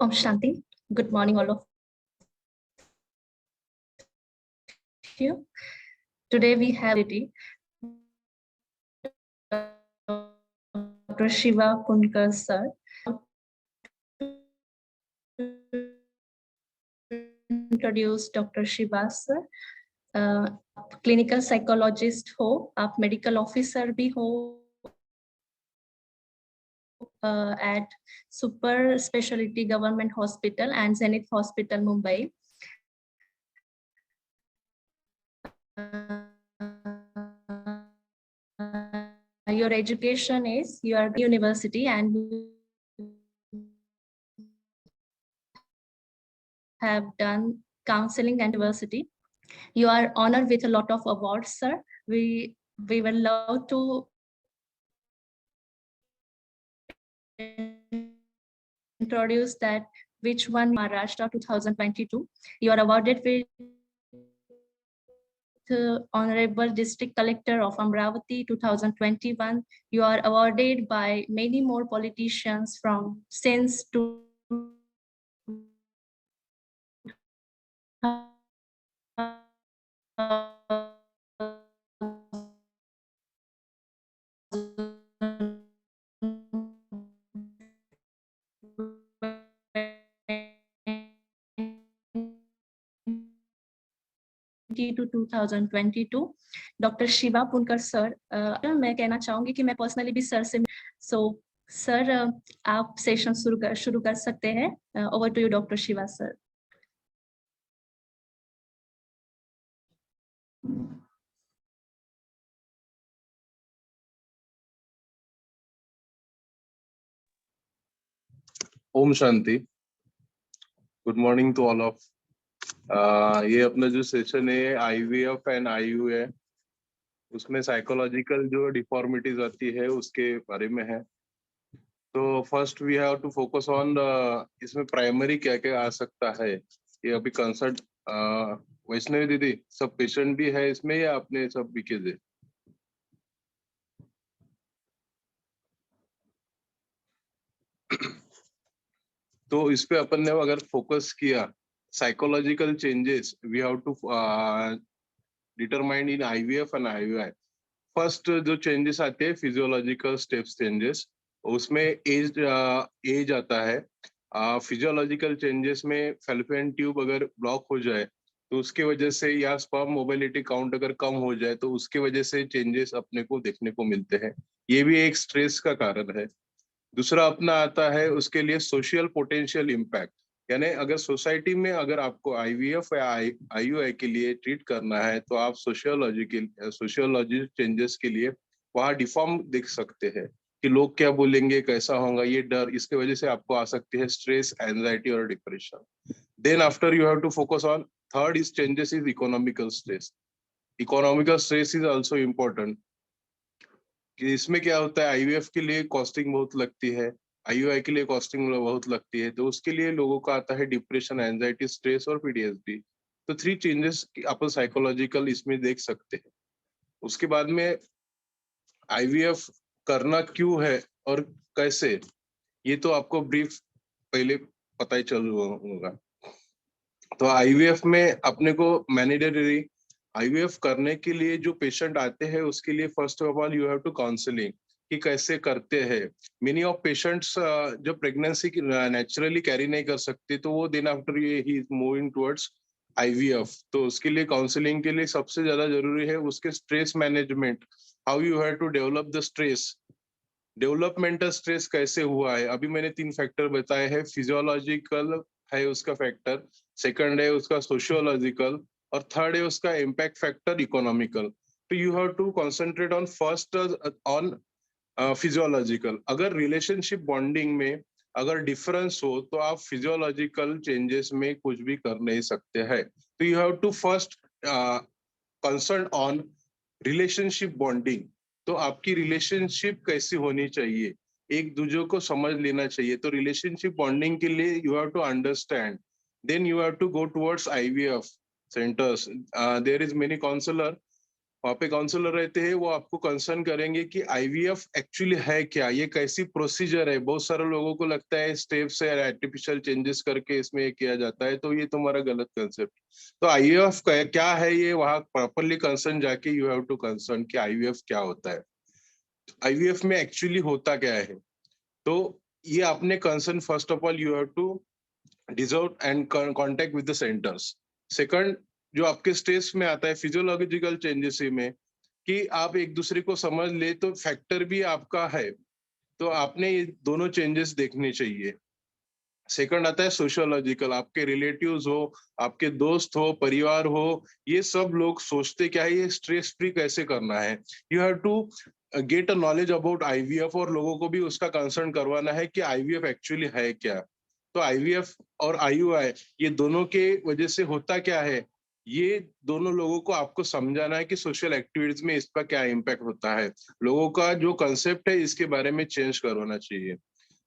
Om Shanti. Good morning, all of you. Today we have Dr. Shiva Punkar sir. Introduce Dr. Shiva sir. Clinical psychologist हो, आप medical officer भी हो at Super Specialty Government Hospital and Zenith Hospital, Mumbai. Your education is your university and have done counseling and university. You are honored with a lot of awards, sir. We will love to introduce that which one Maharashtra 2022. You are awarded with Honorable District Collector of Amravati 2021. You are awarded by many more politicians from since to 2022. Doctor Shiva Punkar sir, मैं कहना चाहूंगी कि मैं personally भी sir से sir आप session शुरू कर सकते हैं. Over to you doctor Shiva sir. ओम शांति. Good morning to all of. ये अपना जो सेशन है IVF एंड IU है, उसमें साइकोलॉजिकल जो डिफॉर्मिटीज आती है उसके बारे में है. तो first we have to focus on इसमें प्राइमरी क्या क्या आ सकता है. ये अभी कंसर्ट वैष्णवी दीदी सब पेशेंट भी है इसमें या अपने सब बीकेज है? तो इस पे अपन ने अगर फोकस किया, psychological changes we have to determine in IVF and IUI. First जो चेंजेस आते हैं फिजियोलॉजिकल स्टेप्स चेंजेस, उसमें एज आता है. फिजियोलॉजिकल चेंजेस में फैलोपियन ट्यूब अगर ब्लॉक हो जाए तो उसके वजह से, या स्पर्म मोबिलिटी काउंट अगर कम हो जाए तो उसके वजह से चेंजेस अपने को देखने को मिलते हैं. ये भी एक स्ट्रेस का कारण है. दूसरा अपना आता है उसके लिए सोशल पोटेंशियल इम्पैक्ट, यानी अगर सोसाइटी में अगर आपको IVF या IUI के लिए ट्रीट करना है तो आप सोशियोलॉजी चेंजेस के लिए वहाँ डिफॉर्म देख सकते हैं कि लोग क्या बोलेंगे, कैसा होगा, ये डर, इसके वजह से आपको आ सकती है स्ट्रेस, एंजाइटी और depression. Then after you have to focus on third is changes is economical stress. Economical stress is also important. इसमें क्या होता है, IVF के लिए कॉस्टिंग बहुत लगती है, IUI के लिए कॉस्टिंग बहुत लगती है, तो उसके लिए लोगों का आता है डिप्रेशन, एंजाइटी, स्ट्रेस और PTSD. तो 3 चेंजेस अपन साइकोलॉजिकल इसमें देख सकते हैं. उसके बाद में IVF करना क्यों है और कैसे, ये तो आपको ब्रीफ पहले पता ही चल होगा. तो IVF में अपने को मैंडेटरी IVF करने के लिए जो पेशेंट आते हैं उसके लिए first of all you have to counselling कि कैसे करते हैं. मेनी ऑफ पेशेंट्स जो प्रेगनेंसी नेचुरली कैरी नहीं कर सकते तो वो दिन after he is moving towards IVF. तो उसके लिए काउंसलिंग के लिए सबसे ज्यादा जरूरी है उसके stress management. How you have to develop the stress. Developmental stress कैसे हुआ है, अभी मैंने 3 फैक्टर बताए हैं. फिजियोलॉजिकल है उसका फैक्टर, सेकंड है उसका सोशियोलॉजिकल, और थर्ड है उसका इम्पैक्ट फैक्टर इकोनॉमिकल. तो you have to concentrate on first on physiological. अगर रिलेशनशिप बॉन्डिंग में अगर डिफरेंस हो तो आप फिजियोलॉजिकल चेंजेस में कुछ भी कर नहीं सकते हैं. तो you have to first concern on relationship bonding. तो आपकी रिलेशनशिप कैसी होनी चाहिए, एक दूसरे को समझ लेना चाहिए. तो रिलेशनशिप बॉन्डिंग के लिए you have to understand. Then you have to go towards IVF centers. There is many counselor वहाँ पे काउंसलर रहते हैं, वो आपको कंसर्न करेंगे कि आईवीएफ एक्चुअली है क्या, ये कैसी प्रोसीजर है। बहुत सारे लोगों को लगता है स्टेप्स है, आर्टिफिशियल चेंजेस करके इसमें ये किया जाता है, तो ये तुम्हारा गलत कंसेप्ट। तो आईवीएफ क्या है, ये वहाँ प्रॉपरली कंसर्न जाके यू हैव टू कंसर्न कि आईवीएफ क्या होता है, आईवीएफ में एक्चुअली होता क्या है। तो ये आपने concern, first of all you have to deserve and contact with the centres. Second, जो आपके स्टेज में आता है फिजियोलॉजिकल चेंजेस में, कि आप एक दूसरे को समझ ले, तो फैक्टर भी आपका है, तो आपने ये दोनों चेंजेस देखने चाहिए। सेकंड आता है सोशियोलॉजिकल, आपके रिलेटिव्स हो, आपके दोस्त हो, परिवार हो, ये सब लोग सोचते क्या है, ये स्ट्रेस फ्री कैसे करना है। You have to get a knowledge about IVF, और लोगों को भी उसका कंसर्न करवाना है कि आईवीएफ एक्चुअली है क्या। तो आईवीएफ और आईयूआई, ये दोनों के वजह से होता क्या है, ये दोनों लोगों को आपको समझाना है कि सोशल एक्टिविटीज में इसका क्या इम्पैक्ट होता है। लोगों का जो कंसेप्ट है इसके बारे में चेंज करवाना चाहिए।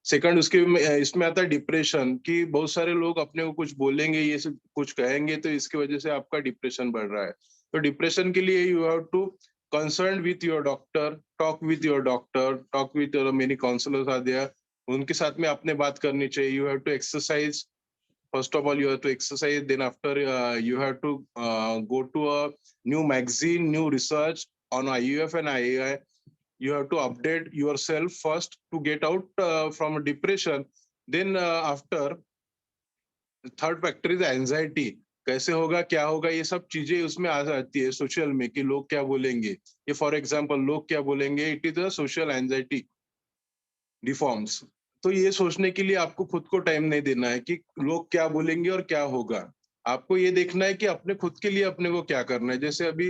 सेकंड, उसके इसमें आता है डिप्रेशन, कि बहुत सारे लोग अपने को कुछ बोलेंगे, ये सब कुछ कहेंगे, तो इसकी वजह से आपका डिप्रेशन बढ़ रहा है। तो डिप्रेशन के लिए you have to concern with your doctor, talk with your doctor, talk with many counsellors are there, उनके साथ में आपने बात करनी चाहिए। You have to exercise, first of all you have to exercise, then after you have to go to a new magazine, new research on IUF and IAI. You have to update yourself first to get out from depression. Then after, third factor is anxiety, कैसे होगा, क्या होगा, ये सब चीजें उसमें आ जाती है सोशल में, कि लोग क्या बोलेंगे। ये फॉर एग्जांपल लोग क्या बोलेंगे, it is a social anxiety reforms. तो ये सोचने के लिए आपको खुद को टाइम नहीं देना है कि लोग क्या बोलेंगे और क्या होगा। आपको ये देखना है कि अपने खुद के लिए अपने को क्या करना है। जैसे अभी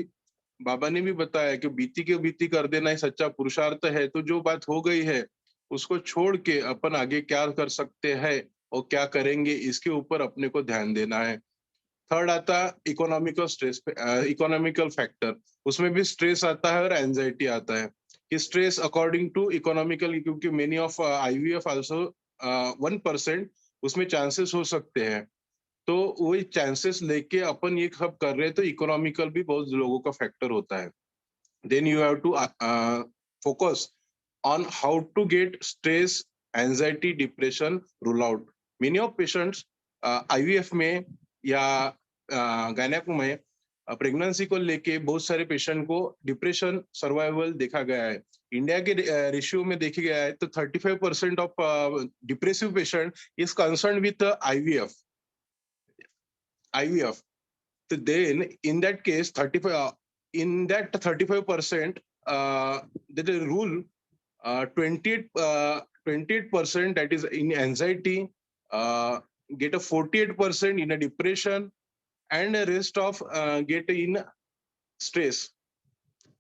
बाबा ने भी बताया कि बीती के बीती कर देना ही सच्चा पुरुषार्थ है। तो जो बात हो गई है उसको छोड़ के अपन आगे क्या कर सकते हैं और क्या करेंगे, इसके ऊपर अपने को ध्यान देना है। थर्ड आता है इकोनॉमिकल स्ट्रेस, इकोनॉमिकल फैक्टर, उसमें भी स्ट्रेस आता है और एंजाइटी आता है। कि स्ट्रेस अकॉर्डिंग टू इकोनॉमिकल, क्योंकि मेनी ऑफ आईवीएफ आल्सो 1%, उसमें चांसेस हो सकते हैं। तो वही चांसेस लेके अपन ये सब कर रहे हैं, तो इकोनॉमिकल भी बहुत लोगों का फैक्टर होता है। Then you have to focus on how to get stress, anxiety, depression rule out. Many of patients IVF में या गायनेक में प्रेगनेंसी को लेके बहुत सारे पेशेंट को डिप्रेशन सर्वाइवल देखा गया है। इंडिया के रेशियो में देखा गया है तो 35% of depressive patient is concern with IVF. So then in that case 35% there is a rule, 28% that is in anxiety, get a 48% in a depression, and the rest of get in stress.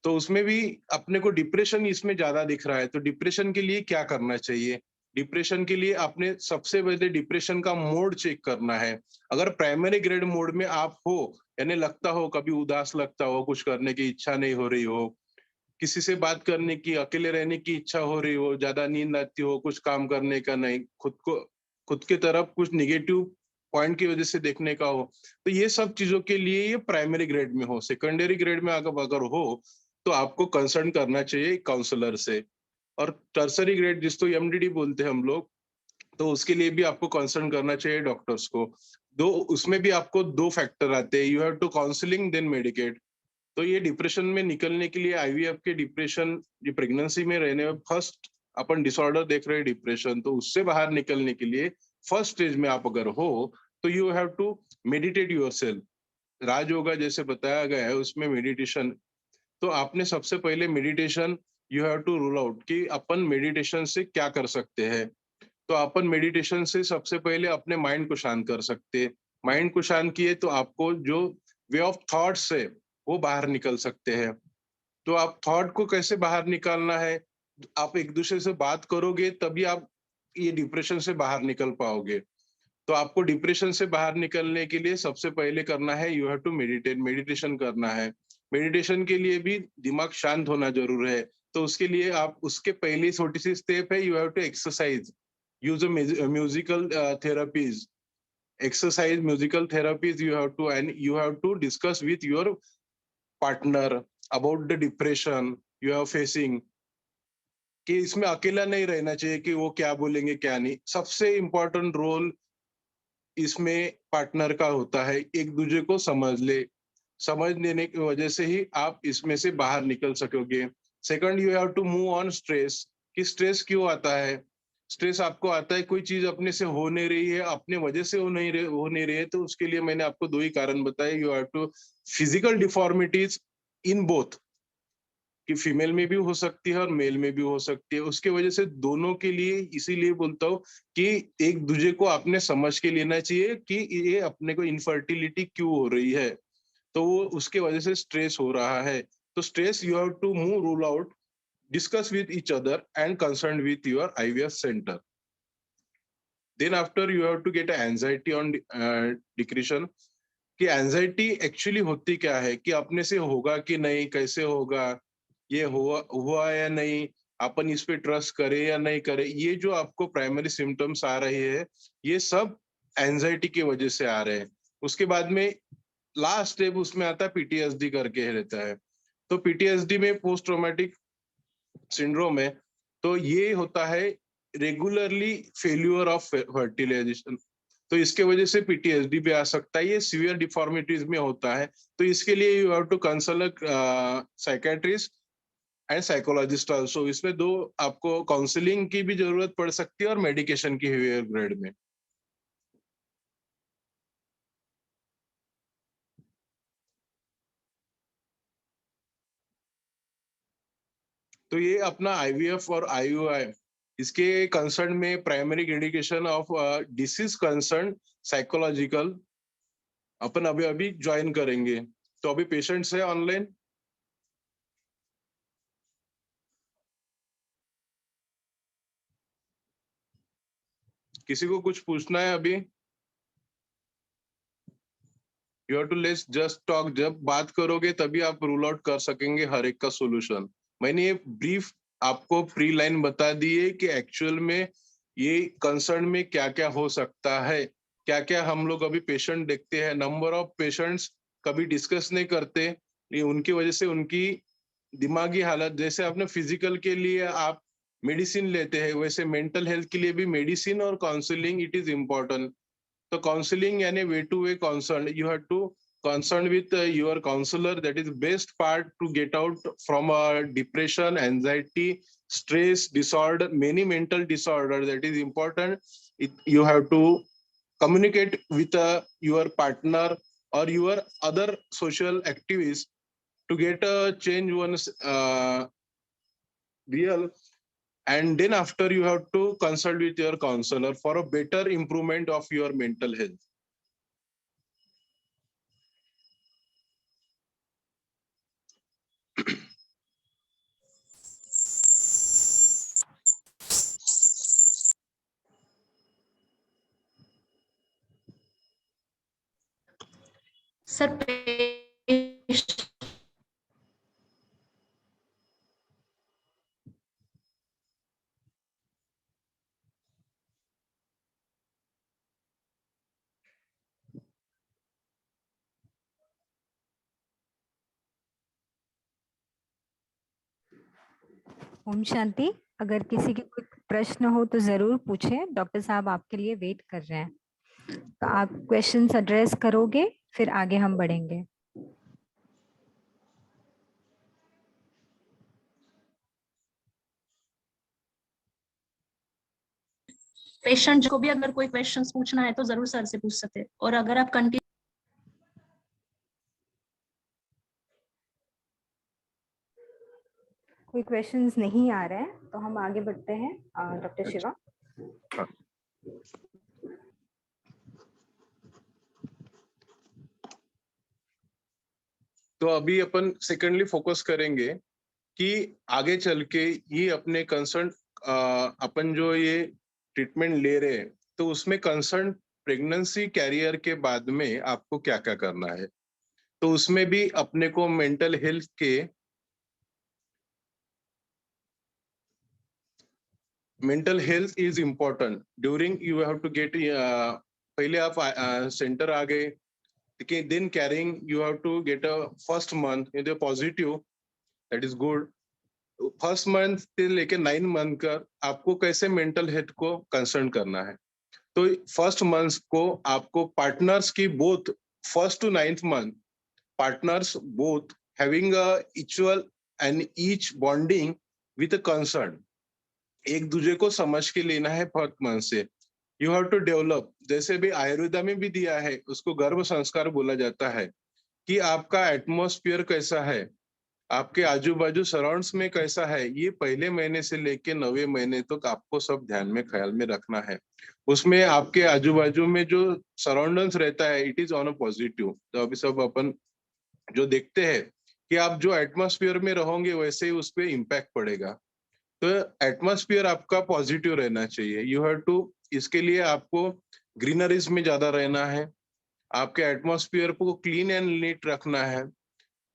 तो उसमें भी अपने को depression इसमें ज्यादा दिख रहा है। तो डिप्रेशन के लिए क्या करना चाहिए? डिप्रेशन के लिए आपने सबसे पहले डिप्रेशन का मोड चेक करना है। अगर प्राइमरी ग्रेड मोड में आप हो, यानी लगता हो, कभी उदास लगता हो, कुछ करने की इच्छा नहीं हो रही हो, किसी से बात करने की, अकेले रहने की इच्छा हो रही हो, ज्यादा नींद आती हो, कुछ काम करने का नहीं, खुद की तरफ कुछ निगेटिव पॉइंट की वजह से देखने का हो, तो ये सब चीजों के लिए ये प्राइमरी ग्रेड में हो। सेकेंडरी ग्रेड में अगर हो तो आपको कंसर्न करना चाहिए काउंसलर से। और टर्सरी ग्रेड जिसको एमडीडी बोलते हैं हम लोग, तो उसके लिए भी आपको कंसर्न करना चाहिए डॉक्टर्स को। उसमें भी आपको दो फैक्टर आते हैं, you have to counselling then medicate. तो ये डिप्रेशन में निकलने के लिए आईवीएफ के डिप्रेशन, ये प्रेगनेंसी में रहने में फर्स्ट अपन डिसऑर्डर देख रहे हैं डिप्रेशन, तो उससे बाहर निकलने के लिए फर्स्ट स्टेज में आप अगर हो तो you have to meditate yourself. Rajyoga जैसे बताया गया है उसमें मेडिटेशन, तो आपने सबसे पहले meditation you have to rule out कि अपन मेडिटेशन से क्या कर सकते हैं। तो अपन मेडिटेशन से सबसे पहले अपने माइंड को शांत कर सकते हैं। माइंड को शांत किए तो आपको जो वे ऑफ थॉट्स है वो बाहर निकल सकते हैं। तो आप थॉट को कैसे बाहर निकालना है, आप एक दूसरे से बात करोगे तभी आप ये डिप्रेशन से बाहर निकल पाओगे। तो आपको डिप्रेशन से बाहर निकलने के लिए सबसे पहले करना है, you have to meditate, meditation करना है। मेडिटेशन के लिए भी दिमाग शांत होना जरूर है। तो उसके लिए आप, उसके पहली छोटी सी स्टेप है, you have to exercise, use musical therapies, exercise musical therapies you have to, and you have to discuss with your partner about the depression you are facing, कि इसमें अकेला नहीं रहना चाहिए कि वो क्या बोलेंगे क्या नहीं। सबसे इम्पोर्टेंट रोल इसमें पार्टनर का होता है, एक दूसरे को समझ लेने की वजह से ही आप इसमें से बाहर निकल सकोगे। Second, you have to move on stress, कि स्ट्रेस क्यों आता है। स्ट्रेस आपको आता है, कोई चीज अपने से हो नहीं रही है, अपने वजह से हो नहीं रही है, तो उसके लिए मैंने आपको दो ही कारण बताए। You have to physical deformities in both, कि फीमेल में भी हो सकती है और मेल में भी हो सकती है, उसके वजह से दोनों के लिए। इसीलिए बोलता हूँ कि एक दूसरे को आपने समझ के लेना चाहिए कि ये अपने को इनफर्टिलिटी क्यों हो रही है, तो वो उसके वजह से स्ट्रेस हो रहा है। तो stress you have to move rule out, discuss with each other and concerned with your IVF center. Then after you have to get anxiety on decretion, कि एंजाइटी एक्चुअली होती क्या है, कि अपने से होगा कि नहीं, कैसे होगा, ये हुआ या नहीं, अपन इस पे ट्रस्ट करे या नहीं करे, ये जो आपको प्राइमरी सिम्टम्स आ रहे हैं, ये सब एंजाइटी की वजह से आ रहे हैं। उसके बाद में लास्ट स्टेप उसमें आता है पीटीएसडी करके रहता है। तो पीटीएसडी में पोस्ट ट्रॉमेटिक सिंड्रोम है, तो ये होता है रेगुलरली फेल्यूर ऑफ फर्टिलाइजेशन, तो इसके वजह से पीटीएसडी भी आ सकता है। ये सीवियर डिफॉर्मिटीज में होता है, तो इसके लिए you have to consult psychiatrist and psychologist also. इसमें दो आपको काउंसलिंग की भी जरूरत पड़ सकती है और मेडिकेशन की हेवियर ग्रेड में। तो ये अपना आईवीएफ और आईयूआई, इसके कंसर्न में primary indication of disease concern psychological अपन अभी अभी ज्वाइन करेंगे। तो अभी पेशेंट्स है ऑनलाइन, किसी को कुछ पूछना है अभी? You have to let's just talk, जब बात करोगे तभी आप रूल आउट कर सकेंगे हर एक का सोल्यूशन। मैंने ये ब्रीफ आपको प्री लाइन बता दी है कि एक्चुअल में ये कंसर्न में क्या क्या हो सकता है, क्या क्या हम लोग अभी पेशेंट देखते हैं। नंबर ऑफ पेशेंट्स कभी डिस्कस नहीं करते, ये उनकी वजह से उनकी दिमागी हालत, जैसे आपने फिजिकल के लिए आप मेडिसिन लेते हैं, वैसे मेंटल हेल्थ के लिए भी मेडिसिन और काउंसलिंग इट इज इम्पोर्टेंट। तो काउंसलिंग यानी way to way concern, you have to concerned with your counselor, that is best part to get out from depression, anxiety, stress disorder, many mental disorder, that is important. You have to communicate with your partner or your other social activists to get a change one's real. And then after you have to consult with your counselor for a better improvement of your mental health. Sir ओम शांति। अगर किसी के कोई प्रश्न हो तो जरूर पूछें, डॉक्टर साहब आपके लिए वेट कर रहे हैं। तो आप क्वेश्चंस एड्रेस करोगे, फिर आगे हम बढ़ेंगे। पेशेंट को भी अगर कोई क्वेश्चंस पूछना है तो जरूर सर से पूछ सकते हैं, और अगर आप कंटिन्यू कोई क्वेश्चंस नहीं आ रहे हैं तो हम आगे बढ़ते हैं। डॉक्टर शिवा। तो अभी अपन सेकेंडली फोकस करेंगे कि आगे चल के ये अपने कंसर्न अपन जो ये ट्रीटमेंट ले रहे हैं, तो उसमें कंसर्न प्रेगनेंसी कैरियर के बाद में आपको क्या क्या करना है। तो उसमें भी अपने को मेंटल हेल्थ के mental health is important during, you have to get, पहले आप सेंटर आ गए, then caring, you have to get a first month यदि positive, that is good. First month से लेके 9 मंथ का आपको कैसे मेंटल हेल्थ को कंसर्न करना है। तो फर्स्ट मंथ को आपको पार्टनर्स की both first to 9th month partners both having a equal and each bonding with a concern, एक दूसरे को समझ के लेना है फर्स्ट मंथ से। यू हैव टू डेवलप, जैसे भी आयुर्वेदा में भी दिया है, उसको गर्भ संस्कार बोला जाता है, कि आपका एटमॉस्फेयर कैसा है, आपके आजू बाजू सराउंड्स में कैसा है, ये पहले महीने से लेके 9वें महीने तक आपको सब ध्यान में ख्याल में रखना है। उसमें आपके आजू बाजू में जो सराउंडेंस रहता है it is on a positive. तो अभी सब अपन जो देखते हैं कि आप जो एटमॉस्फेयर में रहोगे वैसे ही उस पर इम्पैक्ट पड़ेगा। तो एटमॉस्फेयर आपका पॉजिटिव रहना चाहिए। यू हैव टू, इसके लिए आपको ग्रीनरीज में ज्यादा रहना है, आपके एटमॉस्फेयर को क्लीन एंड नीट रखना है,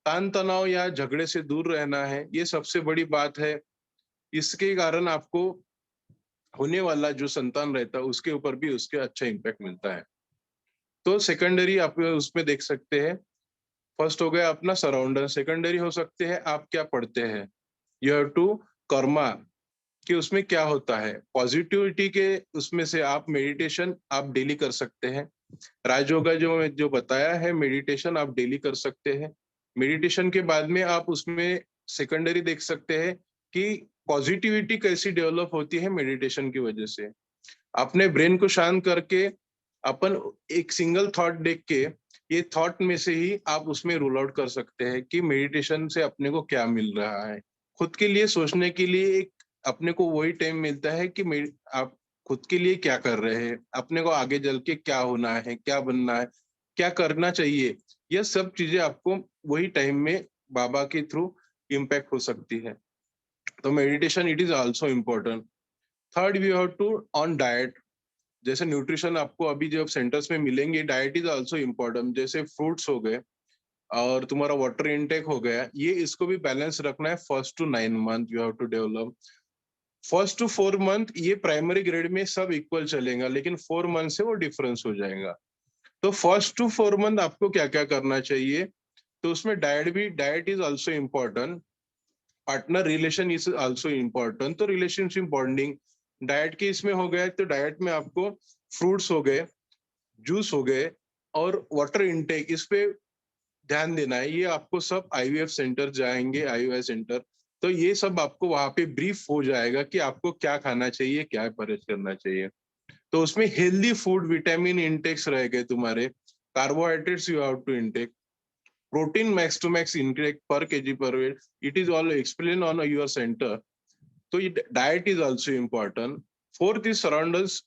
तान तनाव या झगड़े से दूर रहना है, ये सबसे बड़ी बात है। इसके कारण आपको होने वाला जो संतान रहता है उसके ऊपर भी उसके अच्छा इम्पैक्ट मिलता है। तो सेकेंडरी आप उसमें देख सकते हैं, फर्स्ट हो गया अपना सराउंडर, सेकेंडरी हो सकते हैं आप क्या पढ़ते हैं। यू हैव टू कर्मा, कि उसमें क्या होता है पॉजिटिविटी के, उसमें से आप मेडिटेशन आप डेली कर सकते हैं। राजयोगा जो बताया है मेडिटेशन आप डेली कर सकते हैं। मेडिटेशन के बाद में आप उसमें सेकेंडरी देख सकते हैं कि पॉजिटिविटी कैसी डेवलप होती है मेडिटेशन की वजह से। अपने ब्रेन को शांत करके अपन एक सिंगल थॉट देख के ये थॉट में से ही आप उसमें रूल आउट कर सकते हैं कि मेडिटेशन से अपने को क्या मिल रहा है। खुद के लिए सोचने के लिए एक अपने को वही टाइम मिलता है कि आप खुद के लिए क्या कर रहे हैं, अपने को आगे चल के क्या होना है, क्या बनना है, क्या करना चाहिए, ये सब चीजें आपको वही टाइम में बाबा के थ्रू इम्पैक्ट हो सकती है। तो meditation it is also important. Third we have to on diet, जैसे न्यूट्रिशन आपको अभी जब सेंटर्स में मिलेंगे, डाइट इज आल्सो इम्पोर्टेंट, जैसे फ्रूट्स हो गए और तुम्हारा वाटर इनटेक हो गया, ये इसको भी बैलेंस रखना है। First to 9 month you have to develop. First to 4 month ये प्राइमरी ग्रेड में सब इक्वल चलेगा, लेकिन 4 मंथ से वो डिफरेंस हो जाएगा। तो फर्स्ट टू 4 मंथ आपको क्या क्या करना चाहिए, तो उसमें diet is also important, partner relation is also important. तो रिलेशनशिप बॉन्डिंग डाइट के इसमें हो गया, तो डाइट में आपको फ्रूट्स हो गए, जूस हो गए और वाटर इनटेक, इस पे ध्यान देना है। ये आपको सब आईवीएफ सेंटर जाएंगे, आईवीआई सेंटर, तो ये सब आपको वहां पे ब्रीफ हो जाएगा कि आपको क्या खाना चाहिए, क्या परहेज करना चाहिए। तो उसमें हेल्दी फूड, विटामिन इंटेक्स रहेंगे तुम्हारे, carbohydrates you have to intake, protein max to max intake पर केजी पर weight, it is all explain on your center. तो diet is also important. Fourth is surroundings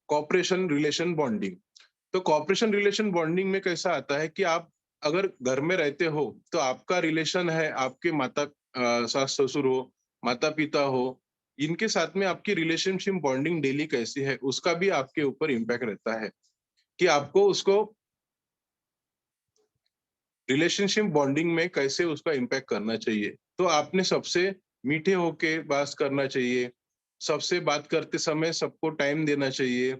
cooperation relation bonding. तो cooperation relation bonding में कैसा आता है कि आप अगर घर में रहते हो तो आपका रिलेशन है, आपके माता सास ससुर हो, माता पिता हो, इनके साथ में आपकी रिलेशनशिप बॉन्डिंग डेली कैसी है, उसका भी आपके ऊपर इम्पैक्ट रहता है कि आपको उसको रिलेशनशिप बॉन्डिंग में कैसे उसका इम्पैक्ट करना चाहिए। तो आपने सबसे मीठे होके बात करना चाहिए, सबसे बात करते समय सबको टाइम देना चाहिए।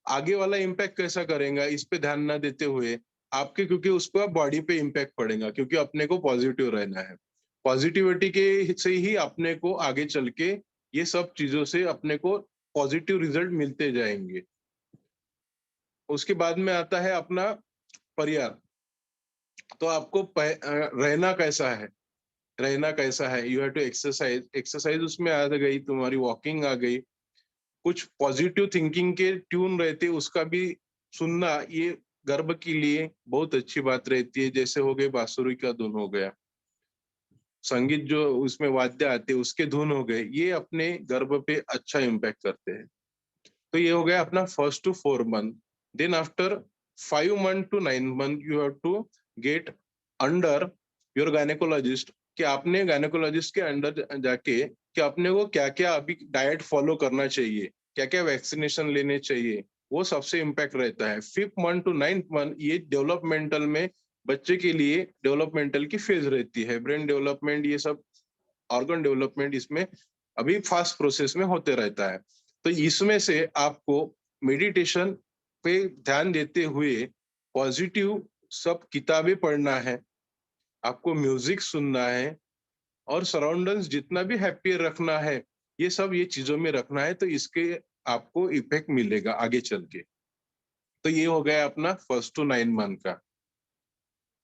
आगे वाला इम्पैक्ट कैसा करेगा इस पे ध्यान ना देते हुए आपके, क्योंकि उसका बॉडी पे इम्पैक्ट पड़ेगा, क्योंकि अपने को पॉजिटिव रहना है। पॉजिटिविटी के से ही अपने को आगे चल के ये सब चीजों से अपने को पॉजिटिव रिजल्ट मिलते जाएंगे। उसके बाद में आता है अपना परिवार। तो आपको रहना कैसा है, रहना कैसा है, you have to exercise, exercise उसमें आ गई, तुम्हारी वॉकिंग आ गई, कुछ पॉजिटिव थिंकिंग के ट्यून रहते उसका भी सुनना, ये गर्भ के लिए बहुत अच्छी बात रहती है। जैसे हो गए बांसुरी का धुन हो गया, संगीत जो उसमें वाद्य आते उसके धुन हो गए, ये अपने गर्भ पे अच्छा इम्पैक्ट करते हैं। तो ये हो गया अपना first to 4 month. Then after 5 month to 9 month you have to get under your gynaecologist, कि आपने गायनेकोलॉजिस्ट के अंडर जाके कि अपने को क्या क्या अभी डाइट फॉलो करना चाहिए, क्या क्या वैक्सीनेशन लेने चाहिए, वो सबसे इम्पैक्ट रहता है। 5th month to 9th month ये डेवलपमेंटल में बच्चे के लिए डेवलपमेंटल की फेज रहती है, ब्रेन डेवलपमेंट, ये सब ऑर्गन डेवलपमेंट इसमें अभी फास्ट प्रोसेस में होते रहता है। तो इसमें से आपको मेडिटेशन पे ध्यान देते हुए पॉजिटिव सब किताबें पढ़ना है, आपको म्यूजिक सुनना है, और सराउंडिंग्स जितना भी हैप्पियर रखना है, ये सब ये चीजों में रखना है, तो इसके आपको इफेक्ट मिलेगा आगे चल के। तो ये हो गया अपना 1 to 9 मंथ का।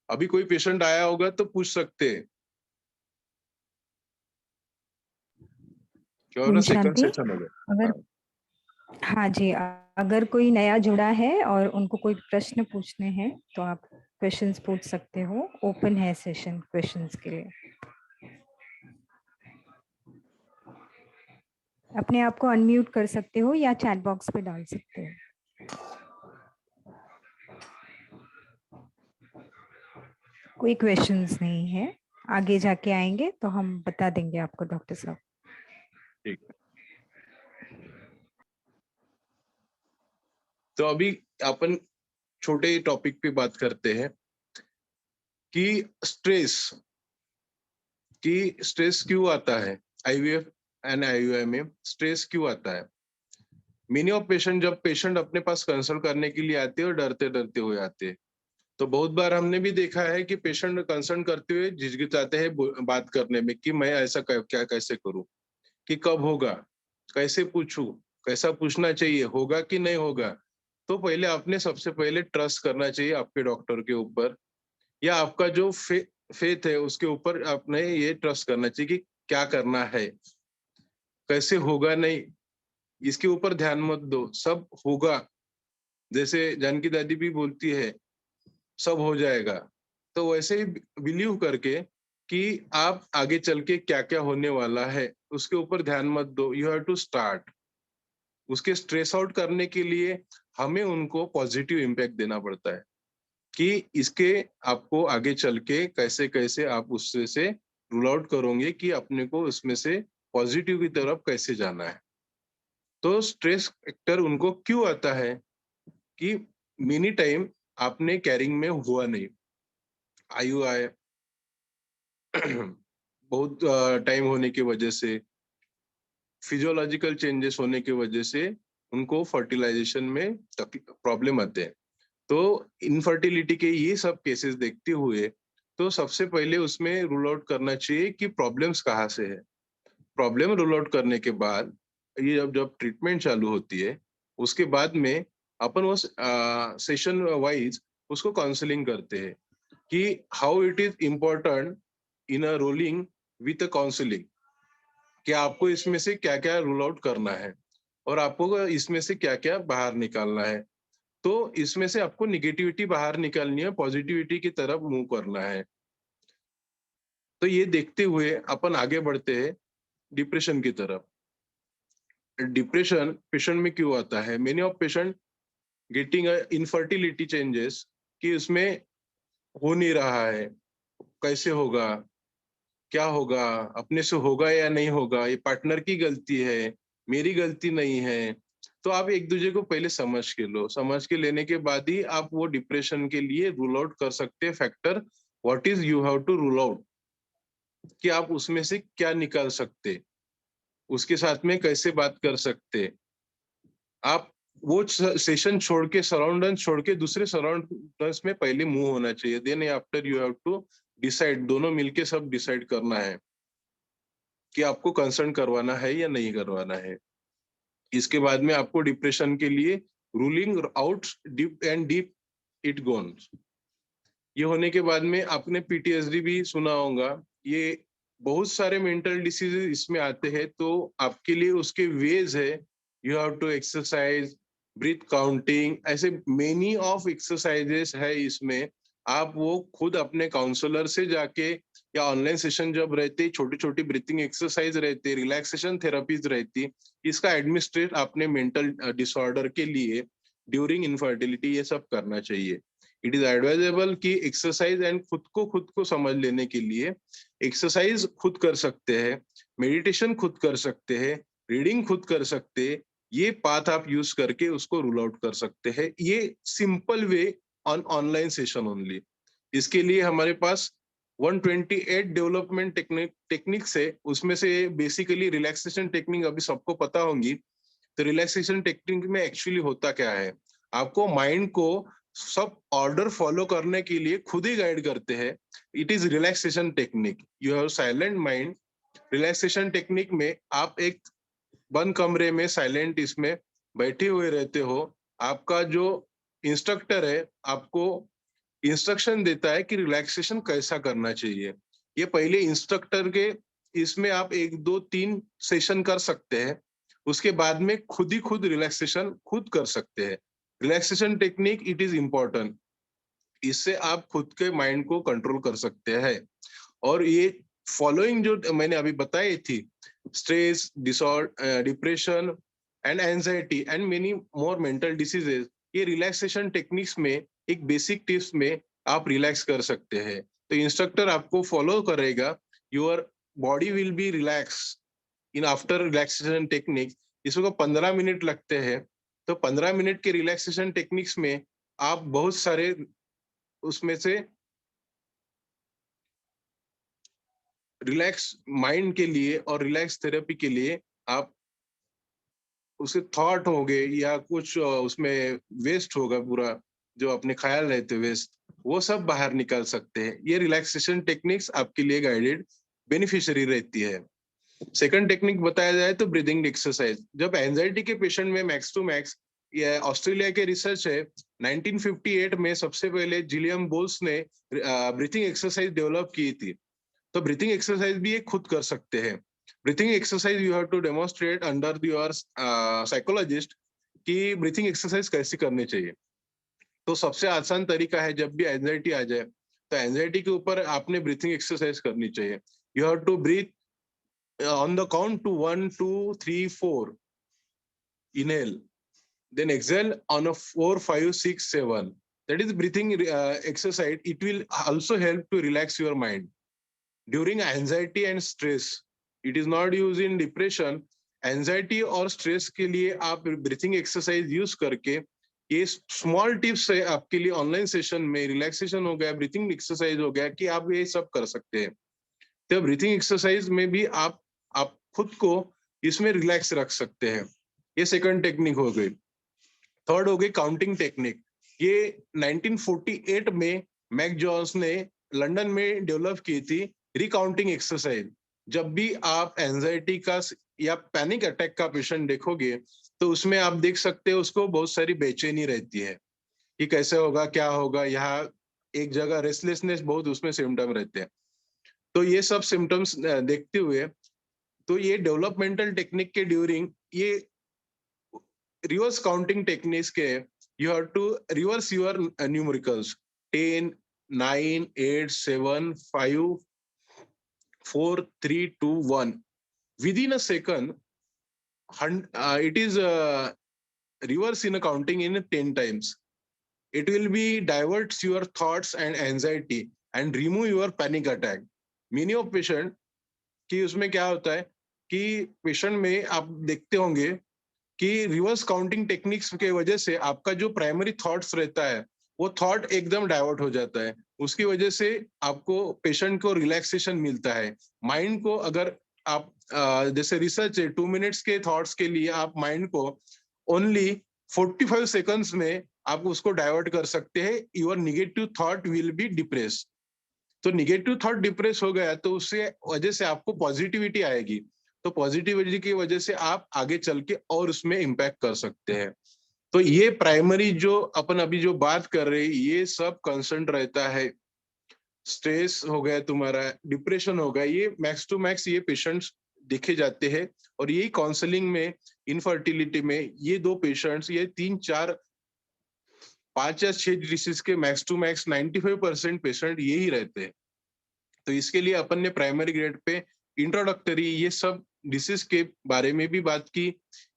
अभी कोई पेशेंट आया होगा तो पूछ सकते हैं क्यों ना, ओम सेकंड शांति। सेशन हो गया। अगर हाँ। हाँ जी, अगर कोई नया जुड़ा है और उनको कोई प्रश्न पूछने हैं तो आप क्वेश्चंस पूछ सकते हो। ओपन है सेशन क्वेश्चंस के लिए। अपने आप को अनम्यूट कर सकते हो या चैट बॉक्स पे डाल सकते हो। कोई क्वेश्चंस नहीं है, आगे जाके आएंगे तो हम बता देंगे आपको डॉक्टर साहब। ठीक है, तो अभी अपन छोटे टॉपिक पे बात करते हैं कि स्ट्रेस क्यों आता है। आईवीएफ एंड आईयूआई में स्ट्रेस क्यों आता है। मेनी ऑफ पेशेंट, जब पेशेंट अपने पास कंसल्ट करने के लिए आते हैं और डरते डरते हो जाते हैं, तो बहुत बार हमने भी देखा है कि पेशेंट कंसल्ट करते हुए झिझकिचाते हैं बात करने में कि मैं ऐसा क्या कैसे करूं, कि कब होगा, कैसे पूछूं, कैसा पूछना चाहिए, होगा कि नहीं होगा। तो पहले आपने सबसे पहले ट्रस्ट करना चाहिए आपके डॉक्टर के ऊपर, या आपका जो फेथ है उसके ऊपर आपने ये ट्रस्ट करना चाहिए कि क्या करना है, कैसे होगा नहीं, इसके ऊपर ध्यान मत दो, सब होगा। जैसे जानकी दादी भी बोलती है सब हो जाएगा, तो वैसे ही बिलीव करके कि आप आगे चल के क्या क्या होने वाला है उसके ऊपर ध्यान मत दो। You have to start. उसके स्ट्रेस आउट करने के लिए हमें उनको पॉजिटिव इम्पैक्ट देना पड़ता है कि इसके आपको आगे चल के कैसे कैसे आप उससे से रूल आउट करोगे कि अपने को उसमें से पॉजिटिव की तरफ कैसे जाना है। तो स्ट्रेस फैक्टर उनको क्यों आता है कि मेनी टाइम आपने कैरिंग में हुआ नहीं, आईयूआई बहुत टाइम होने की वजह से, फिजियोलॉजिकल चेंजेस होने की वजह से उनको फर्टिलाइजेशन में प्रॉब्लम आते हैं। तो इनफर्टिलिटी के ये सब केसेस देखते हुए तो सबसे पहले उसमें रूल आउट करना चाहिए कि प्रॉब्लम्स कहाँ से है। प्रॉब्लम रूल आउट करने के बाद ये जब जब ट्रीटमेंट चालू होती है, उसके बाद में अपन वो सेशन वाइज उसको काउंसलिंग करते हैं कि how it is important in a rolling with a counselling, कि आपको इसमें से क्या क्या रूल आउट करना है और आपको इसमें से क्या क्या बाहर निकालना है। तो इसमें से आपको निगेटिविटी बाहर निकालनी है, पॉजिटिविटी की तरफ मूव करना है। तो ये देखते हुए अपन आगे बढ़ते हैं डिप्रेशन की तरफ। डिप्रेशन पेशेंट में क्यों आता है। Many of patient getting infertility changes, कि उसमें हो नहीं रहा है, कैसे होगा, क्या होगा, अपने से होगा या नहीं होगा, ये पार्टनर की गलती है, मेरी गलती नहीं है। तो आप एक दूसरे को पहले समझ के लो, समझ के लेने के बाद ही आप वो डिप्रेशन के लिए रूल आउट कर सकते हैं factor. What is you have to rule out, कि आप उसमें से क्या निकाल सकते, उसके साथ में कैसे बात कर सकते। आप वो सेशन छोड़ के, सराउंडेंस छोड़ के दूसरे सराउंडेंस में पहले मूव होना चाहिए। Then after you have to decide, दोनों मिलके सब डिसाइड करना है कि आपको कंसर्न करवाना है या नहीं करवाना है। इसके बाद में आपको डिप्रेशन के लिए ruling out deep and deep it गोन्स, ये होने के बाद में आपने पीटीएसडी भी सुना होगा। ये बहुत सारे मेंटल डिसीजेस इसमें आते हैं, तो आपके लिए उसके वेज है। You have to exercise, breath counting, ऐसे मेनी ऑफ एक्सरसाइजेस है इसमें। आप वो खुद अपने काउंसलर से जाके, या ऑनलाइन सेशन जब रहते, छोटी छोटी ब्रीथिंग एक्सरसाइज रहते, रिलैक्सेशन थेरेपीज रहती, इसका एडमिनिस्ट्रेट आपने मेंटल डिसऑर्डर के लिए ड्यूरिंग इनफर्टिलिटी ये सब करना चाहिए। इट इज एडवाइजेबल कि एक्सरसाइज एंड खुद को समझ लेने के लिए एक्सरसाइज खुद कर सकते हैं, मेडिटेशन खुद कर सकते हैं, रीडिंग खुद कर सकते हैं। ये पाथ आप यूज करके उसको रूल आउट कर सकते हैं। ये simple way on online session only. इसके लिए हमारे पास 128 डेवलपमेंट टेक्निक्स है, उसमें से बेसिकली रिलैक्सेशन टेक्निक अभी सबको पता होंगी। तो रिलैक्सेशन टेक्निक में एक्चुअली होता क्या है, आपको माइंड को सब ऑर्डर फॉलो करने के लिए खुद ही गाइड करते हैं। It is relaxation technique. You have silent mind. Relaxation technique में आप एक बंद कमरे में साइलेंट इसमें बैठे हुए रहते हो। आपका जो इंस्ट्रक्टर है आपको इंस्ट्रक्शन देता है कि रिलैक्सेशन कैसा करना चाहिए। ये पहले इंस्ट्रक्टर के इसमें आप 1 2 3 सेशन कर सकते हैं। उसके बाद में खुद ही खुद रिलैक्सेशन खुद कर सकते हैं। Relaxation technique it is important. इससे आप खुद के माइंड को कंट्रोल कर सकते हैं। और ये फॉलोइंग जो मैंने अभी बताई थी, stress disorder, depression and anxiety and many more mental diseases, ये रिलैक्सेशन टेक्निक्स में एक बेसिक टिप्स में आप रिलैक्स कर सकते हैं। तो इंस्ट्रक्टर आपको फॉलो करेगा। Your body will be relax in after relaxation technique. इसको 15 मिनट लगते हैं। तो 15 मिनट के रिलैक्सेशन टेक्निक्स में आप बहुत सारे उसमें से रिलैक्स माइंड के लिए और रिलैक्स थेरेपी के लिए आप उसे थॉट हो गए या कुछ उसमें वेस्ट होगा पूरा, जो अपने ख्याल रहते वेस्ट, वो सब बाहर निकाल सकते हैं। ये रिलैक्सेशन टेक्निक्स आपके लिए गाइडेड बेनिफिशियरी रहती है। सेकंड टेक्निक बताया जाए तो ब्रीदिंग एक्सरसाइज। जब एंजाइटी के पेशेंट में मैक्स टू मैक्स, ये ऑस्ट्रेलिया के रिसर्च है, 1958 में सबसे पहले जिलियम बोल्स ने ब्रीथिंग एक्सरसाइज डेवलप की थी। तो ब्रीथिंग एक्सरसाइज भी ये खुद कर सकते हैं। Breathing exercise you have to demonstrate under your psychologist कि ब्रीथिंग एक्सरसाइज कैसे करनी चाहिए। तो सबसे आसान तरीका है, जब भी एंजाइटी आ जाए तो एंजाइटी के ऊपर आपने ब्रीथिंग एक्सरसाइज करनी चाहिए। You have to breathe on the count to 1 2 3 4, inhale, then exhale on a 4 5 6 7. That is breathing exercise. It will also help to relax your mind during anxiety and stress. It is not used in depression. Anxiety और stress के लिए आप breathing exercise use करके, ये small tips है आपके लिए। Online session में रिलैक्सेशन हो गया, ब्रीथिंग एक्सरसाइज हो गया, कि आप ये सब कर सकते हैं। तो ब्रीथिंग एक्सरसाइज में भी आप खुद को इसमें रिलैक्स रख सकते हैं। ये सेकंड टेक्निक हो गई। थर्ड हो गई काउंटिंग टेक्निक। ये 1948 में मैक जॉन्स ने लंदन में डेवलप की थी रिकाउंटिंग एक्सरसाइज। जब भी आप एंजाइटी का या पैनिक अटैक का पेशेंट देखोगे तो उसमें आप देख सकते हो उसको बहुत सारी बेचैनी रहती है कि कैसे होगा, क्या होगा, यहाँ एक जगह रेस्टलेसनेस बहुत उसमें सिम्टम रहते हैं। तो ये सब सिम्टम्स देखते हुए, तो ये डेवलपमेंटल टेक्निक के ड्यूरिंग ये रिवर्स काउंटिंग टेक्निक्स के, you have to reverse your numericals 10 9 8 7 5 4 3 2 1 within a second. It is reverse in a counting in 10 times. It will be diverts your thoughts and anxiety and remove your panic attack. Many of patient कि उसमें क्या होता है कि patient में आप देखते होंगे कि रिवर्स काउंटिंग टेक्निक्स के वजह से आपका जो प्राइमरी थॉट्स रहता है वो थॉट एकदम डाइवर्ट हो जाता है। उसकी वजह से आपको पेशेंट को रिलैक्सेशन मिलता है। माइंड को अगर आप जैसे रिसर्च है 2 मिनट्स के थॉट्स के लिए आप माइंड को ओनली 45 सेकंड्स में आप उसको डाइवर्ट कर सकते हैं। Your negative thought will be depress. तो निगेटिव थॉट डिप्रेस हो गया तो उससे वजह से आपको पॉजिटिविटी आएगी। तो पॉजिटिविटी की वजह से आप आगे चल के और उसमें इम्पैक्ट कर सकते हैं। तो ये प्राइमरी जो अपन अभी जो बात कर रहे हैं ये सब कंसर्न रहता है। स्ट्रेस हो गया तुम्हारा, डिप्रेशन हो गया, ये मैक्स टू मैक्स ये पेशेंट्स देखे जाते हैं। और यही काउंसलिंग में, इनफर्टिलिटी में ये 2 पेशेंट्स, ये 3 4 5 या 6 डिसीज के मैक्स टू मैक्स 95% पेशेंट यही रहते हैं। तो इसके लिए अपन ने प्राइमरी ग्रेड पे इंट्रोडक्टरी ये सब डिसीज के बारे में भी बात की,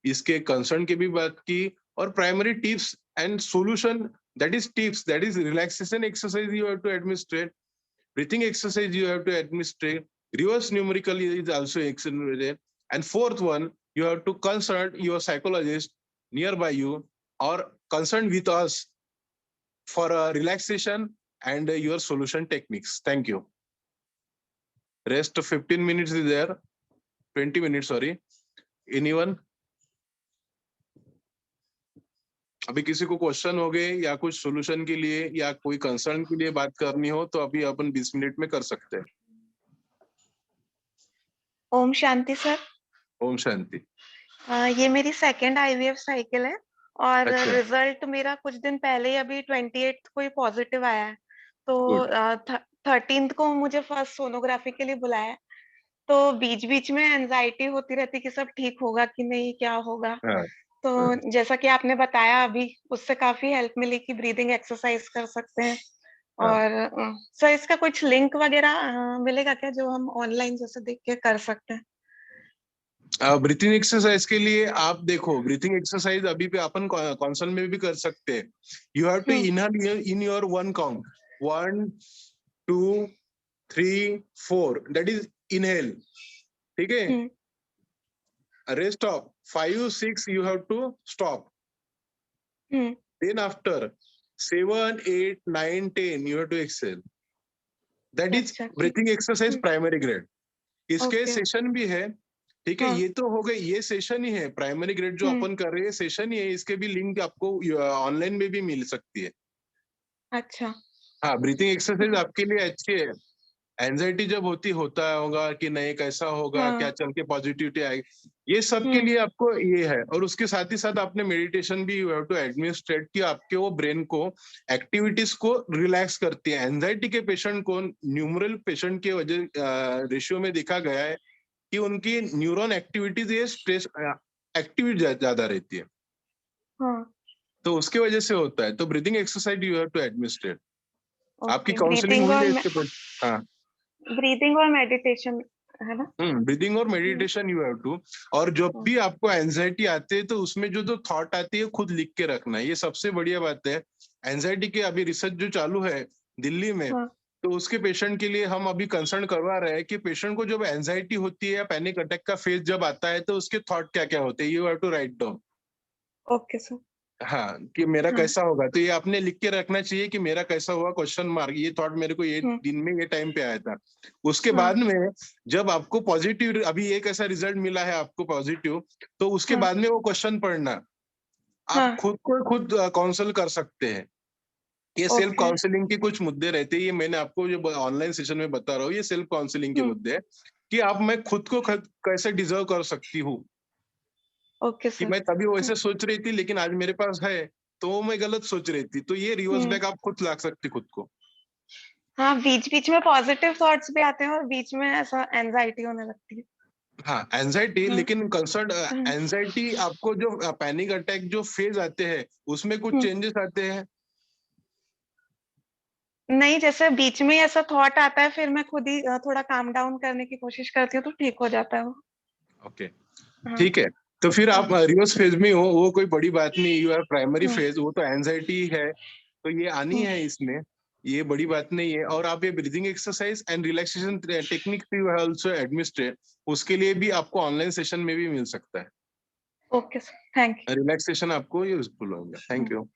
इसके कंसर्न के भी बात की, और primary tips and solution, that is tips, that is relaxation exercise you have to administrate, breathing exercise you have to administrate, reverse numerical is also accelerated, and fourth one you have to consult your psychologist nearby you or consult with us for a relaxation and your solution techniques. Thank you. Rest 15 minutes is there, 20 minutes, sorry. Anyone? अभी किसी को question हो गए या कुछ solution के लिए या कोई कंसर्न के लिए बात करनी हो तो अभी अपन 20 मिनट में कर सकते हैं। ओम शांति सर। ओम शांति। ये मेरी सेकंड आईवीएफ साइकिल है और अच्छा। रिजल्ट मेरा कुछ दिन पहले ही अभी 28 को ही पॉजिटिव आया है। तो 13th को मुझे फर्स्ट सोनोग्राफी के लिए बुलाया है। तो बीच बीच में एंजाइटी होती रहती कि सब ठीक होगा कि नहीं, क्या होगा। हाँ, तो जैसा कि आपने बताया अभी, उससे काफी हेल्प मिली कि ब्रीदिंग एक्सरसाइज कर सकते हैं। हाँ। और सर इसका कुछ लिंक वगैरह मिलेगा क्या जो हम ऑनलाइन जैसे देख के कर सकते हैं? ब्रीथिंग एक्सरसाइज के लिए आप देखो, ब्रीथिंग एक्सरसाइज अभी पे अपन कंसोल में भी कर सकते हैं। You have to inhale in your one count, 1 2 3 4, that is inhale, ठीक है। Rest of 5 6 you have to stop. Then after 7 8 9 10 you have to exhale. That is breathing exercise primary grade. इसके सेशन भी है, ठीक है। ये तो हो गए, ये सेशन ही है प्राइमरी ग्रेड जो अपन कर रहे हैं, सेशन ही है। इसके भी लिंक आपको ऑनलाइन में भी मिल सकती है। अच्छा। हाँ, ब्रीथिंग एक्सरसाइज आपके लिए अच्छी है। एंजाइटी जब होता होगा कि नहीं कैसा होगा, क्या चल के पॉजिटिविटी आएगी, ये सब के लिए आपको ये है। और उसके साथ ही साथ आपने मेडिटेशन भी यू हैव टू एडमिनिस्ट्रेट कि आपके वो ब्रेन को एक्टिविटीज को रिलैक्स करती है। एंजाइटी के पेशेंट को, न्यूमरल पेशेंट के वजह रेशियो में देखा गया है कि उनकी न्यूरॉन एक्टिविटीज ये स्ट्रेस एक्टिविटी ज्यादा रहती है। तो उसके वजह से होता है। तो breathing exercise you have to administrate. आपकी काउंसलिंग हुई है इसके बाद? हाँ, ब्रीदिंग और मेडिटेशन है ना? ब्रीदिंग और मेडिटेशन यू हैव टू। और जब भी आपको एंजाइटी आती है तो उसमें जो थॉट आती है खुद लिख के रखना है, ये सबसे बढ़िया बात है। एंजाइटी के अभी रिसर्च जो चालू है दिल्ली में, तो उसके पेशेंट के लिए हम अभी कंसर्न करवा रहे हैं कि पेशेंट को जब एंजाइटी होती है या पैनिक अटैक का फेज जब आता है तो उसके थॉट क्या क्या होते हैं, you have to write down. Okay sir. हाँ, कि मेरा कैसा होगा, तो ये आपने लिख के रखना चाहिए कि मेरा कैसा हुआ, क्वेश्चन मार्क, ये थॉट मेरे को ये दिन में ये टाइम पे आया था। उसके बाद में जब आपको पॉजिटिव, अभी एक ऐसा रिजल्ट मिला है आपको पॉजिटिव, तो उसके बाद में वो क्वेश्चन पढ़ना, आप खुद को खुद काउंसल कर सकते हैं। ये सेल्फ काउंसलिंग के कुछ मुद्दे रहते हैं। ये मैंने आपको जो ऑनलाइन सेशन में बता रहा हूँ, ये सेल्फ काउंसलिंग के मुद्दे हैं कि आप, मैं खुद को कैसे डिजर्व कर सकती हूँ। ओके कि सर। मैं तभी वैसे सोच रही थी लेकिन आज मेरे पास है तो मैं गलत सोच रही थी। तो ये रिवर्स बैक आप खुद ला सकती खुद को। हाँ, बीच बीच में पॉजिटिव थॉट्स भी आते हैं और बीच में ऐसा एंजाइटी होने लगती है। हाँ, एंजाइटी, लेकिन कंसर्न एंजाइटी आपको जो पैनिक अटैक जो फेज आते हैं उसमें कुछ चेंजेस आते हैं? नहीं, जैसे बीच में ऐसा थॉट आता है फिर मैं खुद ही थोड़ा काम डाउन करने की कोशिश करती हूँ तो ठीक हो जाता है वो। ओके, ठीक है। तो फिर आप रिवर्स फेज में हो, वो कोई बड़ी बात नहीं। यू आर प्राइमरी फेज, वो तो एंजाइटी है तो ये आनी है इसमें, ये बड़ी बात नहीं है। और आप ये breathing exercise and relaxation technique you have also administrate, उसके लिए भी आपको ऑनलाइन सेशन में भी मिल सकता है। Okay sir, thank you. Relaxation आपको यूजफुल होगा। Thank you.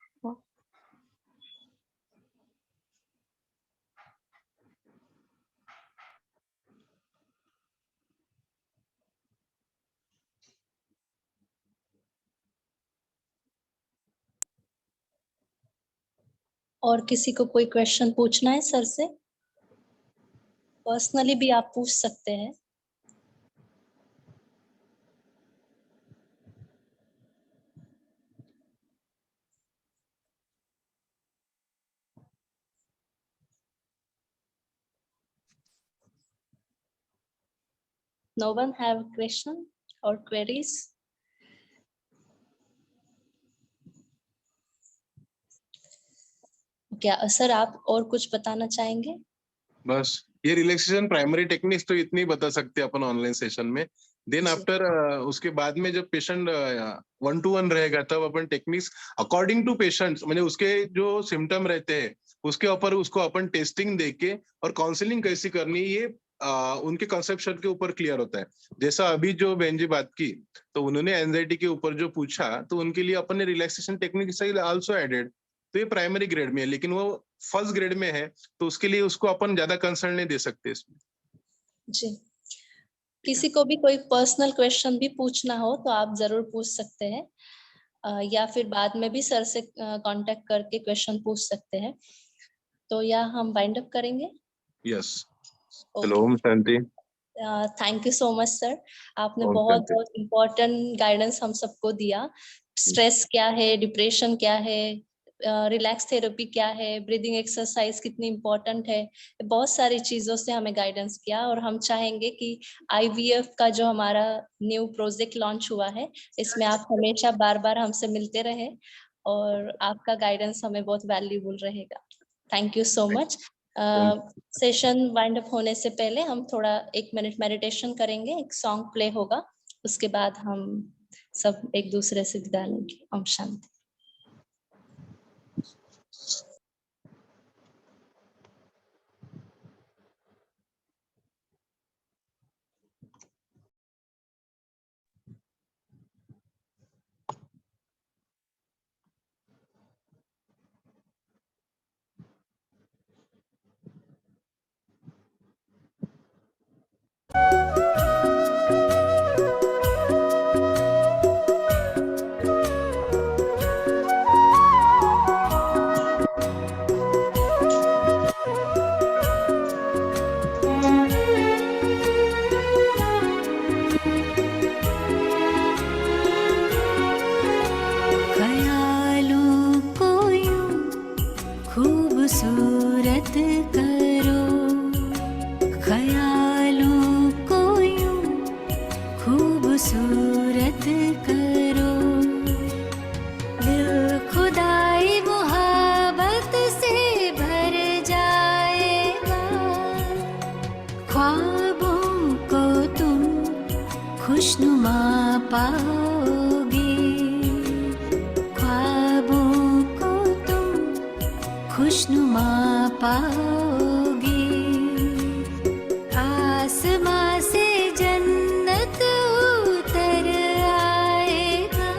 और किसी को कोई क्वेश्चन पूछना है सर से? पर्सनली भी आप पूछ सकते हैं। No one have a question or queries? क्या सर आप और कुछ बताना चाहेंगे? बस ये रिलैक्सेशन प्राइमरी टेक्निक्स तो इतनी बता सकते हैं अपन ऑनलाइन सेशन में। देन आफ्टर उसके बाद में जब पेशेंट 1-to-1 रहेगा तब अपन टेक्निक्स अकॉर्डिंग टू पेशेंट्स, मतलब उसके जो सिम्टम रहते हैं उसके ऊपर उसको अपन टेस्टिंग देके और काउंसलिंग कैसी करनी है, ये उनके कंसेप्शन के ऊपर क्लियर होता है। जैसा अभी जो बहन जी बात की तो उन्होंने एंजाइटी के ऊपर जो पूछा तो उनके लिए अपन ने रिलैक्सेशन टेक्निक आल्सो एडेड। तो ये प्राइमरी ग्रेड में है, लेकिन वो फर्स्ट ग्रेड में है तो उसके लिए उसको अपन ज्यादा कंसर्न नहीं दे सकते इसमें। जी, किसी को भी कोई पर्सनल क्वेश्चन भी पूछना हो तो आप जरूर पूछ सकते हैं। या फिर बाद में भी सर से कांटेक्ट करके क्वेश्चन पूछ सकते हैं। तो या हम वाइंड अप करेंगे। Yes, hello Om Shanti. Thank you so much sir, आपने ओम बहुत शांति। बहुत इम्पोर्टेंट गाइडेंस हम सबको दिया। स्ट्रेस क्या है, डिप्रेशन क्या है, रिलैक्स थेरेपी क्या है, ब्रीदिंग एक्सरसाइज कितनी इम्पोर्टेंट है, बहुत सारी चीजों से हमें गाइडेंस किया। और हम चाहेंगे कि IVF का जो हमारा न्यू प्रोजेक्ट लॉन्च हुआ है, इसमें आप हमेशा बार बार हमसे मिलते रहे और आपका गाइडेंस हमें बहुत वैल्यूबल रहेगा। Thank you so much. Session wind up होने से पहले हम थोड़ा 1 मिनट मेडिटेशन करेंगे, एक सॉन्ग प्ले होगा, उसके बाद हम सब एक दूसरे से विदा लेंगे। ओम शांति। ख्यालों को यूं खूबसूरत करो, ख्यालों को यूं खूबसूरत करो, दिल खुदाई मोहब्बत से भर जाएगा, ख्वाबों को तुम खुशनुमा पाओगे, ख्वाबों को तुम खुशनुमा पाओगे, आसमां से जन्नत उतर आएगा,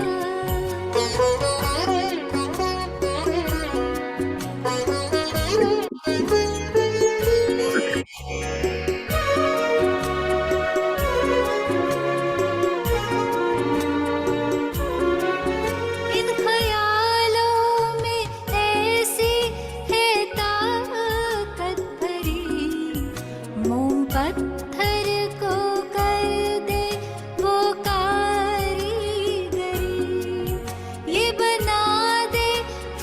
इन ख्यालों में ऐसी है ताकत भरी, मोम पत्थर को कर दे वो कारीगरी, ये बना दे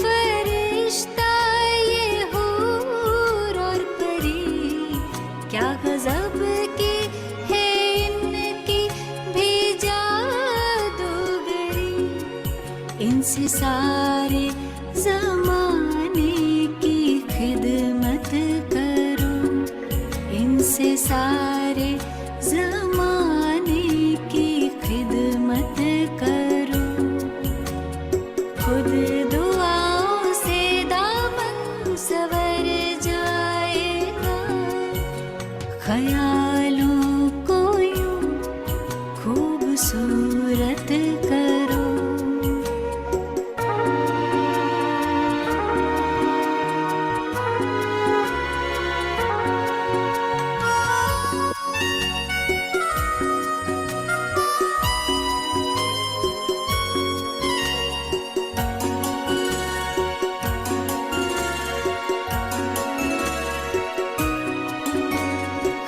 फरिश्ता ये हूर और परी, क्या गजब की है इनकी भी जादूगरी, इनसे सारे जमाने की खिदमत करो, इनसे सारे जमाने की खिदमत करो, खुद दुआओं से दामन सवर जाएगा, ख्यालों को यूं खूबसूरत करो।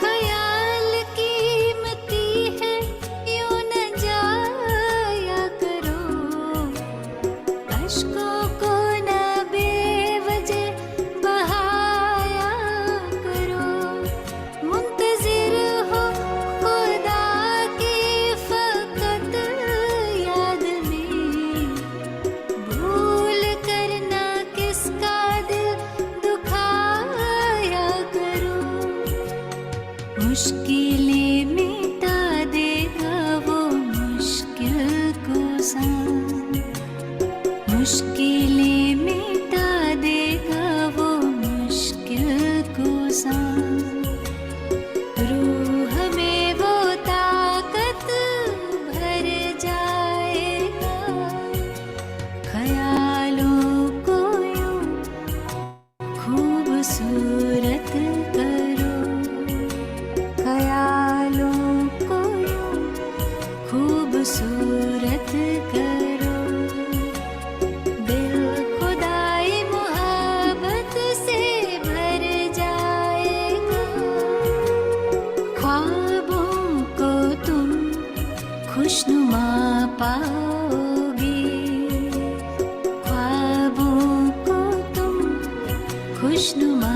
ख्याल कीमती है यूं न जाया करो, अश्कों को न बेवजह बहाया करो, मुंतजिर हो खुदा की फकत याद में, भूल करना किसका दिल दुखाया करो, मुश्किलें मिटा देगा वो मुश्किल कुसान, मुश्किलें मिटा देगा वो मुश्किल कुसान, रूह में वो ताकत भर जाएगा, ख्यालों को यूं खूबसूरत करो, ख्याल खुशनुमा पाओगे, ख्वाबों को तुम खुशनुमा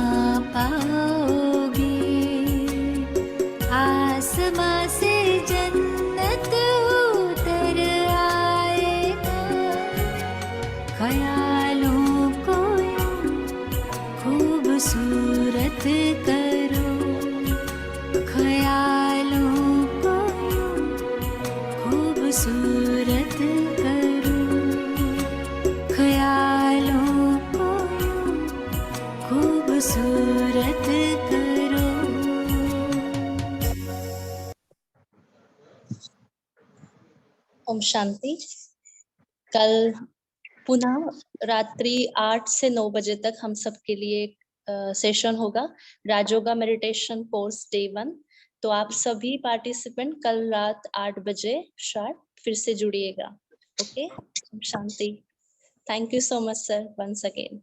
पाओगे, आसमां से जन्नत उतर आएगा, ख्यालों को यूं खूबसूरत करो, ख्यालों को यूं खूबसूरत करो, ख्यालों को यूं खूबसूरत करो। ओम शांति। कल पुनः रात्रि 8 से 9 बजे तक हम सबके लिए सेशन होगा, राजयोगा मेडिटेशन कोर्स डे 1। तो आप सभी पार्टिसिपेंट कल रात 8 बजे शार्प फिर से जुड़िएगा। ओके, ओम शांति। Thank you so much sir once again.